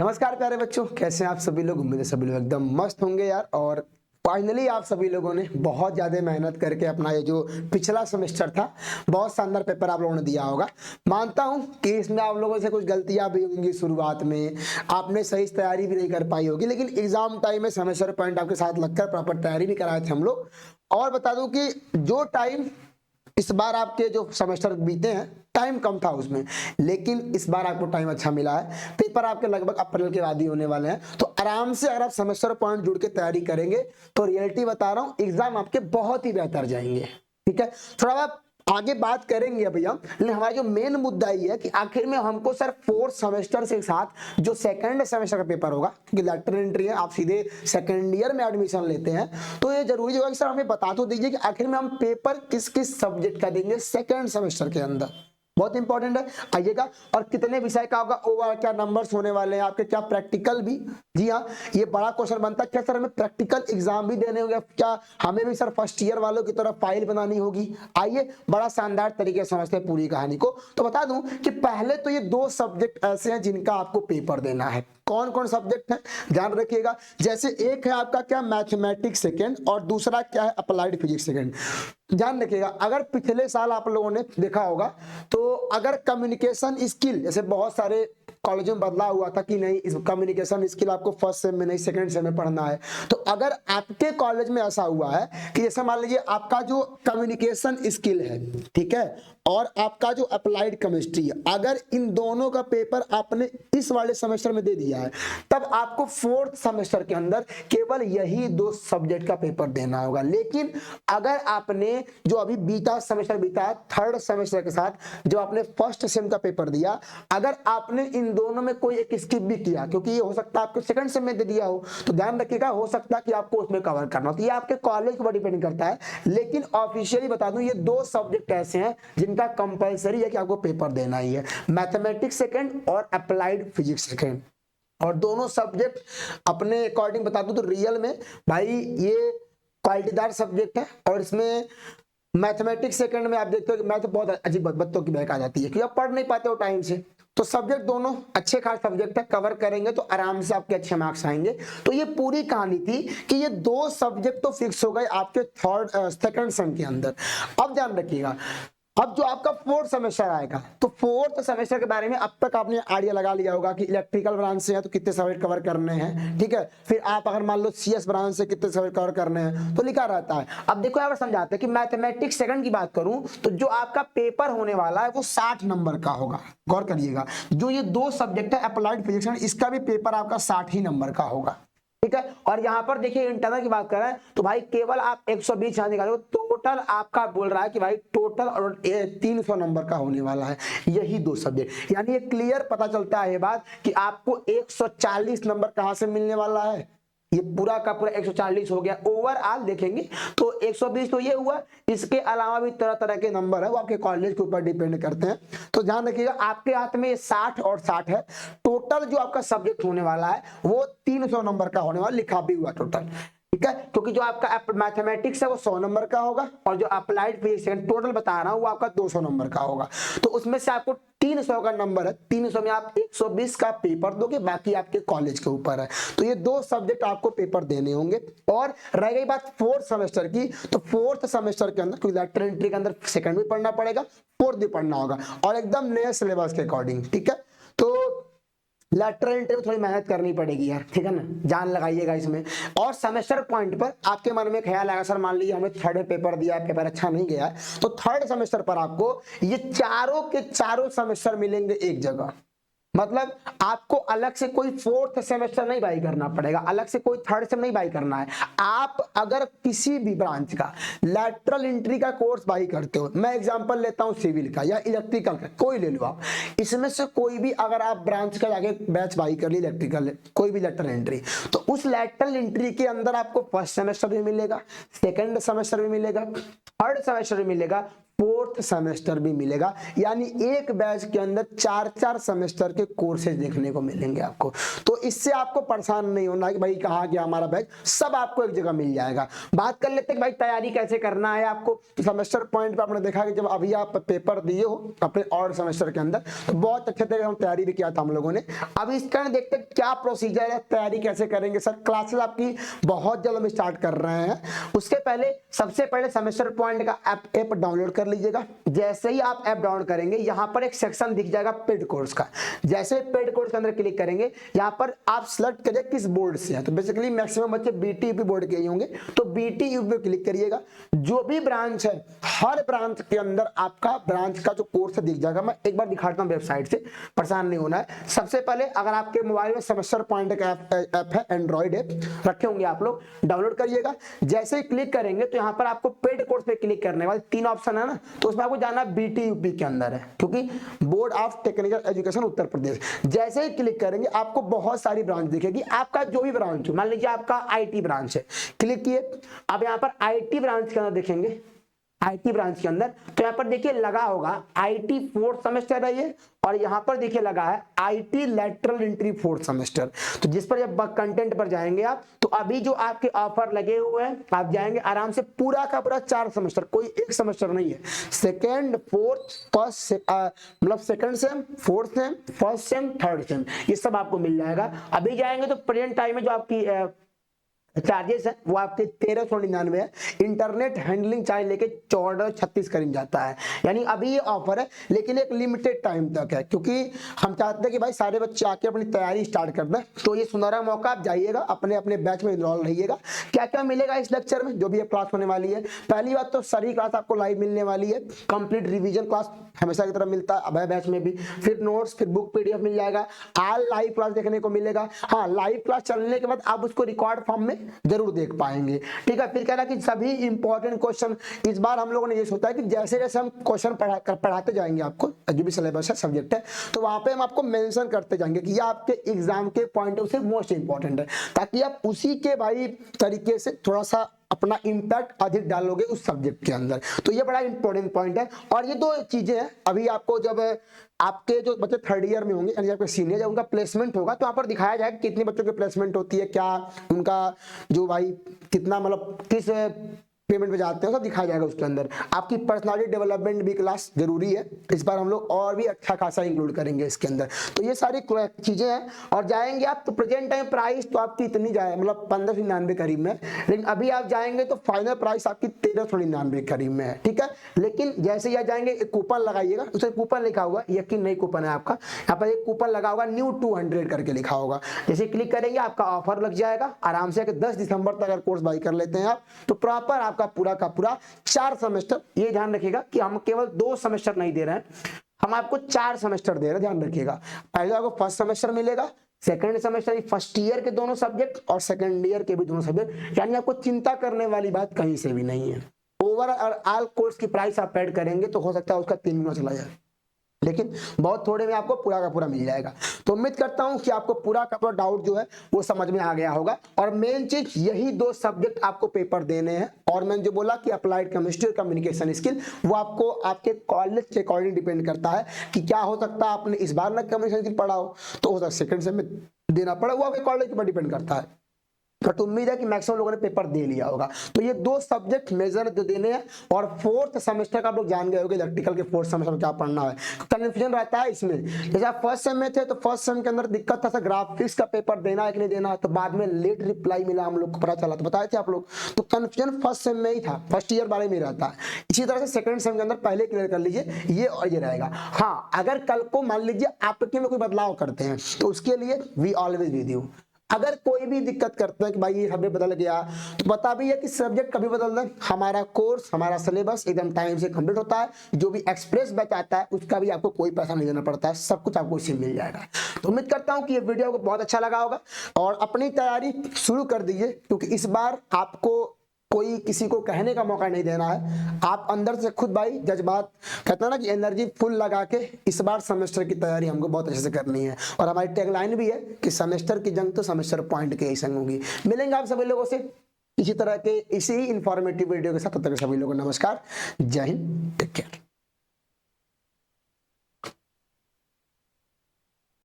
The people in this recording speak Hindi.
नमस्कार प्यारे बच्चों, कैसे हैं आप सभी लोग। उम्मीद है सभी लोग एकदम मस्त होंगे यार। और फाइनली आप सभी लोगों ने बहुत ज़्यादा मेहनत करके अपना ये जो पिछला सेमेस्टर था, बहुत शानदार पेपर आप लोगों ने दिया होगा। मानता हूं कि इसमें आप लोगों से कुछ गलतियां भी होंगी, शुरुआत में आपने सही से तैयारी भी नहीं कर पाई होगी, लेकिन एग्जाम टाइम में सेमेस्टर पॉइंट आपके साथ लगकर प्रॉपर तैयारी भी कराए थे हम लोग। और बता दूं कि जो टाइम इस बार आपके जो सेमेस्टर बीते हैं, टाइम कम था उसमें, लेकिन इस बार आपको टाइम अच्छा मिला है। पेपर आपके लगभग अप्रैल के बाद ही होने वाले हैं, तो आराम से अगर आप सेमेस्टर पॉइंट जुड़ के तैयारी करेंगे तो रियलिटी बता रहा हूं, एग्जाम आपके बहुत ही बेहतर जाएंगे। ठीक है, थोड़ा आप आगे बात करेंगे अभी हम, लेकिन हमारा जो मेन मुद्दा ये है कि आखिर में हमको सर फोर्थ सेमेस्टर के साथ जो सेकंड सेमेस्टर का पेपर होगा, क्योंकि लेटर एंट्री है, आप सीधे सेकंड ईयर में एडमिशन लेते हैं, तो ये जरूरी होगा कि सर हमें बता तो दीजिए कि आखिर में हम पेपर किस किस सब्जेक्ट का देंगे सेकंड सेमेस्टर के अंदर। बहुत इंपॉर्टेंट है, आइएगा। और कितने विषय का होगा, ओवर क्या नंबर्स होने वाले हैं आपके, क्या प्रैक्टिकल भी। जी हाँ, ये बड़ा क्वेश्चन बनता है, क्या सर हमें प्रैक्टिकल एग्जाम भी देने होंगे, क्या हमें भी सर फर्स्ट ईयर वालों की तरह फाइल बनानी होगी। आइए बड़ा शानदार तरीके से समझते हैं पूरी कहानी को। तो बता दूं कि पहले तो ये दो सब्जेक्ट ऐसे हैं जिनका आपको पेपर देना है। कौन कौन सब्जेक्ट है ध्यान रखिएगा। जैसे एक है आपका क्या, मैथमेटिक्स सेकंड, और दूसरा क्या है, अप्लाइड फिजिक्स सेकंड। ध्यान रखिएगा, अगर पिछले साल आप लोगों ने देखा होगा तो अगर कम्युनिकेशन स्किल, जैसे बहुत सारे कॉलेजों में बदला हुआ था कि नहीं, इस कम्युनिकेशन स्किल आपको फर्स्ट सेम में नहीं सेकंड सेम में पढ़ना है, तो अगर आपके कॉलेज में ऐसा हुआ है कि जैसे मान लीजिए आपका जो कम्युनिकेशन स्किल है, ठीक है, और आपका जो अप्लाइड केमिस्ट्री है, अगर इन दोनों का पेपर आपने इस वाले सेमेस्टर में दे दिया है, तब आपको फोर्थ सेमेस्टर के अंदर केवल यही दो सब्जेक्ट का पेपर देना होगा। लेकिन अगर आपने जो अभी बीता सेमेस्टर बीता है, थर्ड सेमेस्टर के साथ जो आपने फर्स्ट सेम का पेपर दिया, अगर आपने इन दोनों में कोई एक स्किप भी किया, क्योंकि ये हो सकता है आपको सेकंड सेम में दे दिया हो, तो ध्यान रखिएगा, हो सकता है कि आपको उसमें कवर करना हो, तो ये आपके कॉलेज के ऊपर डिपेंड करता है। लेकिन ऑफिशियली बता दूं, ये दो सब्जेक्ट ऐसे हैं जिनका कंपलसरी है कि आपको पेपर देना ही है, मैथमेटिक्स सेकंड और अप्लाइड फिजिक्स सेकंड। और दोनों सब्जेक्ट अपने अकॉर्डिंग बता दूं तो रियल में भाई ये क्वालिटीदार सब्जेक्ट है। और इसमें मैथमेटिक्स सेकंड में आप देखते हो कि मैथ बहुत अजीब बच्चों की बहक आ जाती है, क्योंकि आप पढ़ नहीं पाते हो टाइम से। तो सब्जेक्ट दोनों अच्छे खास सब्जेक्ट है, कवर करेंगे तो आराम से आपके अच्छे मार्क्स आएंगे। तो ये पूरी कहानी थी कि ये दो सब्जेक्ट तो फिक्स हो गए आपके थर्ड सेकंड सेम के अंदर। अब ध्यान रखिएगा, अब जो आपका फोर्थ सेमेस्टर आएगा, तो फोर्थ सेमेस्टर के बारे में अब तक आपने आइडिया लगा लिया होगा कि इलेक्ट्रिकल ब्रांच से है तो कितने सब्जेक्ट कवर करने हैं, ठीक है। फिर आप अगर मान लो सीएस ब्रांच से कितने सब्जेक्ट कवर करने हैं, तो लिखा रहता है। अब देखो यहाँ पर समझाते हैं कि मैथमेटिक्स सेकंड की बात करूं तो जो आपका पेपर होने वाला है वो 60 नंबर का होगा। गौर करिएगा, जो ये दो सब्जेक्ट है अप्लाइड फिजिक्स, इसका भी पेपर आपका 60 ही नंबर का होगा, ठीक है। और यहां पर देखिए इंटरनल की बात कर रहे हैं तो भाई केवल आप 120 यहां निकालो, टोटल आपका बोल रहा है कि भाई टोटल और 300 नंबर का होने वाला है यही दो सब्जेक्ट। यानी ये क्लियर पता चलता है ये बात कि आपको 140 नंबर कहां से मिलने वाला है। ये पूरा का पूरा 140 हो गया। ओवरऑल देखेंगे तो 120 तो ये हुआ, इसके अलावा भी तरह तरह के नंबर है, वो आपके कॉलेज के ऊपर डिपेंड करते हैं। तो ध्यान रखिएगा, आपके हाथ में 60 और 60 है। टोटल जो आपका सब्जेक्ट होने वाला है वो 300 नंबर का होने वाला, लिखा भी हुआ टोटल, ठीक है। क्योंकि जो आपका मैथमेटिक्स है वो 100 नंबर का होगा, और जो अप्लाइड फिजिक्स टोटल बता रहा हूं वो आपका 200 नंबर का होगा। तो उसमें से आपको 300 का नंबर है, 300 में आप 120 का पेपर दोगे, बाकी आपके कॉलेज के ऊपर है। तो ये दो सब्जेक्ट आपको पेपर देने होंगे। और रह गई बात फोर्थ सेमेस्टर की, तो फोर्थ सेमेस्टर के अंदर क्योंकि लेटर एंट्री के अंदर सेकंड भी पढ़ना पड़ेगा, फोर्थ भी पढ़ना होगा, और एकदम नए सिलेबस के अकॉर्डिंग, ठीक है। तो लेटरल एंट्री में थोड़ी मेहनत करनी पड़ेगी यार, ठीक है ना, जान लगाइएगा इसमें। और सेमेस्टर पॉइंट पर आपके मन में ख्याल आएगा, सर मान लीजिए हमने थर्ड पेपर दिया, पेपर अच्छा नहीं गया, तो थर्ड सेमेस्टर पर आपको ये चारों के चारों सेमेस्टर मिलेंगे एक जगह। मतलब आपको अलग से कोई फोर्थ सेमेस्टर नहीं बाई करना पड़ेगा, अलग से कोई थर्ड सेम नहीं बाई करना है। आप अगर किसी भी ब्रांच का लैटरल एंट्री का कोर्स बाई करते हो, मैं एग्जांपल लेता हूं सिविल का या इलेक्ट्रिकल का, कोई ले लो आप, इसमें से कोई भी अगर आप ब्रांच का जाके बैच बाई कर ली इलेक्ट्रिकल, कोई भी लैटरल एंट्री, तो उस लैटरल एंट्री के अंदर आपको फर्स्ट सेमेस्टर भी मिलेगा, सेकेंड सेमेस्टर भी मिलेगा, थर्ड सेमेस्टर भी मिलेगा, फोर्थ सेमेस्टर भी मिलेगा, यानी एक बैच के अंदर 4-4 सेमेस्टर के कोर्सेज देखने को मिलेंगे आपको। तो इससे आपको परेशान नहीं होना कि भाई कहाँ गया हमारा बैच, सब आपको एक जगह मिल जाएगा। बात कर लेते हैं कि भाई तैयारी कैसे करना है आपको। तो सेमेस्टर पॉइंट पे आपने देखा कि जब अभी आप पेपर दिए हो अपने और सेमेस्टर के अंदर, तो बहुत अच्छे तरीके से तैयारी भी किया था हम लोगों ने। अब इस कारण देखते हैं क्या प्रोसीजर है, तैयारी कैसे करेंगे। सर क्लासेस आपकी बहुत जल्द हम स्टार्ट कर रहे हैं। उसके पहले सबसे पहले सेमेस्टर पॉइंट का ऐप डाउनलोड कर लीजिएगा। जैसे ही आप ऐप डाउनलोड करेंगे, यहाँ पर एक सेक्शन दिख जाएगा पेड कोर्स का। जैसे पेड कोर्स के अंदर क्लिक करेंगे, यहाँ पर आप सिलेक्ट करिए किस बोर्ड से है। तो बेसिकली मैक्सिमम बच्चे बीटी यूपी बोर्ड के ही होंगे, तो बीटी यूपी पे क्लिक करिएगा। जो भी ब्रांच है, हर ब्रांच के अंदर आपका ब्रांच का जो कोर्स दिख जाएगा। मैं एक बार दिखाता हूँ वेबसाइट से, परेशान नहीं होना है। सबसे पहले अगर आपके मोबाइल में सेमेस्टर पॉइंट का ऐप है, एंड्रॉइड ऐप रखे होंगे आप लोग, डाउनलोड करिएगा। जैसे ही क्लिक करेंगे तो यहाँ पर आपको पेड कोर्स पे क्लिक करने वाले 3 ऑप्शन है ना, तो उसमें आपको जाना बीटी यूपी के अंदर है, क्योंकि board of technical education Uttar Pradesh. जैसे ही क्लिक करेंगे आपको बहुत सारी ब्रांच दिखेगी। आपका जो भी ब्रांच हो, मान लीजिए आपका आईटी ब्रांच है, क्लिक किए। अब यहाँ पर आईटी ब्रांच के अंदर देखेंगे, आईटी ब्रांच के अंदर तो यहाँ पर देखिए लगा होगा आईटी फोर्थ सेमेस्टर है ये, और यहाँ पर देखिए लगा है IT lateral entry fourth semester. तो जिस पर जब कंटेंट पर जाएंगे आप, तो अभी जो आपके ऑफर लगे हुए हैं, आप जाएंगे आराम से पूरा का पूरा 4 सेमेस्टर, कोई एक सेमेस्टर नहीं है। सेकेंड, फोर्थ, फर्स्ट, मतलब second same, fourth same, first sem, third same, ये सब आपको मिल जाएगा। अभी जाएंगे तो प्रेजेंट टाइम में जो आपकी चार्जेस है वो आपके 1399 है। इंटरनेट हैंडलिंग चार्ज लेके 1436 करीब जाता है। यानी अभी ये ऑफर है, लेकिन एक लिमिटेड टाइम तक है, क्योंकि हम चाहते हैं कि भाई सारे बच्चे आके अपनी तैयारी स्टार्ट कर दें। तो ये सुनहरा मौका, आप जाइएगा, अपने अपने बैच में इनरोल रहिएगा। क्या क्या मिलेगा इस लेक्चर में, जो भी क्लास होने वाली है। पहली बात तो सारी क्लास आपको लाइव मिलने वाली है। कंप्लीट रिवीजन क्लास हमेशा की तरह मिलता है अभय बैच में भी। फिर नोट्स, फिर बुक पीडीएफ मिल जाएगा। ऑल लाइव क्लास देखने को मिलेगा। हाँ, लाइव क्लास चलने के बाद आप उसको रिकॉर्ड फॉर्म में जरूर देख पाएंगे, ठीक है। फिर कह रहा कि सभी इंपॉर्टेंट क्वेश्चन, इस बार हम लोगों ने ये सोचा है कि जैसे जैसे हम क्वेश्चन पढ़ाते जाएंगे आपको, जो भी सिलेबस है, सब्जेक्ट है, तो वहां पे हम आपको मेंशन करते जाएंगे कि ये आपके एग्जाम के पॉइंट ऑफ से मोस्ट इंपॉर्टेंट है, ताकि आप उसी के भाई तरीके से थोड़ा सा अपना इंपैक्ट अधिक डालोगे उस सब्जेक्ट के अंदर। तो ये बड़ा इंपॉर्टेंट पॉइंट है। और ये 2 चीजें हैं, अभी आपको जब आपके जो बच्चे थर्ड ईयर में होंगे, यानी आपके सीनियर, जब उनका प्लेसमेंट होगा, तो वहां पर दिखाया जाएगा कितने बच्चों की प्लेसमेंट होती है, क्या उनका जो भाई कितना मतलब किस पेमेंट पे जाते हैं, सब दिखाया जाएगा उसके अंदर। आपकी पर्सनालिटी डेवलपमेंट भी क्लास जरूरी है, इस बार हम लोग और भी अच्छा खासा इंक्लूड करेंगे इसके अंदर। तो ये सारी चीजें हैं। और जाएंगे आप तो प्रेजेंट टाइम प्राइस तो आपकी इतनी जाए, मतलब 1599 करीब में, लेकिन अभी आप जाएंगे तो फाइनल प्राइस आपकी 1399 करीब में है, ठीक है। लेकिन जैसे ही आप जाएंगे, एक कूपन लगाइएगा, उसे कूपन लिखा हुआ, यकीन नहीं कूपन है आपका, यहाँ पर एक कूपन लगा होगा न्यू 200 करके लिखा होगा। जैसे क्लिक करेंगे आपका ऑफर लग जाएगा आराम से। 10 दिसंबर तक अगर कोर्स बाई कर लेते हैं आप, तो प्रॉपर आपका पूरा का पूरा 4 सेमेस्टर, ये ध्यान रखिएगा कि हम केवल 2 सेमेस्टर नहीं दे रहे हैं, हम आपको 4 सेमेस्टर दे रहे हैं, ध्यान रखिएगा। पहले आपको फर्स्ट सेमेस्टर मिलेगा, सेकंड सेमेस्टर फर्स्ट ईयर के दोनों सब्जेक्ट और सेकंड ईयर के भी दोनों सब्जेक्ट, यानी आपको चिंता करने वाली बात कहीं से भी नहीं है। ओवरऑल कोर्स की प्राइस आप ऐड करेंगे तो हो सकता है उसका 3 गुना चला जाए, लेकिन बहुत थोड़े में आपको पूरा का पूरा मिल जाएगा। तो उम्मीद करता हूं कि आपको पूरा का पूरा डाउट जो है वो समझ में आ गया होगा। और मेन चीज, यही 2 सब्जेक्ट आपको पेपर देने हैं। और मैंने जो बोला कि अप्लाइड केमिस्ट्री और कम्युनिकेशन स्किल, वो आपको आपके कॉलेज के अकॉर्डिंग डिपेंड करता है कि क्या हो सकता है आपने इस बार ना कम्युनिकेशन स्किल पढ़ा हो, तो हो सकता है सेकंड सेम में देना पड़ा, वो आपके कॉलेज पर डिपेंड करता है। बट उम्मीद है कि मैक्सिमम लोगों ने पेपर दे लिया होगा। तो ये 2 सब्जेक्ट मेजर जो देने हैं। और फोर्थ सेमेस्टर का आप लोग जान गए होंगे इलेक्ट्रिकल के फोर्थ सेमेस्टर में क्या पढ़ना है। कंफ्यूजन रहता है इसमें, जैसे आप फर्स्ट सेम में थे तो फर्स्ट सेम के अंदर दिक्कत था ग्राफिक्स का पेपर देना है कि नहीं देना, तो बाद में लेट रिप्लाई मिला, हम लोग को पता चला, तो बताए थे आप लोग। तो कंफ्यूजन फर्स्ट सेम में ही था, फर्स्ट ईयर वाले में रहता है। इसी तरह से सेकंड सेम के अंदर पहले क्लियर कर लीजिए, ये और ये रहेगा। हाँ, अगर कल को मान लीजिए आपके में कोई बदलाव करते हैं, तो उसके लिए वी ऑलवेज विद यू। अगर कोई भी दिक्कत करते हैं कि भाई ये सब्जेक्ट बदल गया, तो बता भी है कि सब्जेक्ट कभी बदल दें, हमारा कोर्स, हमारा सिलेबस एकदम टाइम से कंप्लीट होता है। जो भी एक्सप्रेस बैच आता है उसका भी आपको कोई पैसा नहीं देना पड़ता है, सब कुछ आपको इससे मिल जाएगा। तो उम्मीद करता हूं कि ये वीडियो आपको बहुत अच्छा लगा होगा और अपनी तैयारी शुरू कर दीजिए, क्योंकि इस बार आपको कोई किसी को कहने का मौका नहीं देना है। आप अंदर से खुद भाई जज्बात, कहते हैं ना कि एनर्जी फुल लगा के इस बार सेमेस्टर की तैयारी हमको बहुत अच्छे से करनी है। और हमारी टैगलाइन भी है कि सेमेस्टर की जंग तो सेमेस्टर पॉइंट के ही संग होगी। मिलेंगे आप सभी लोगों से इसी तरह के इसी इंफॉर्मेटिव वीडियो के साथ, तब तक सभी लोगों को नमस्कार, जय हिंद, टेक केयर।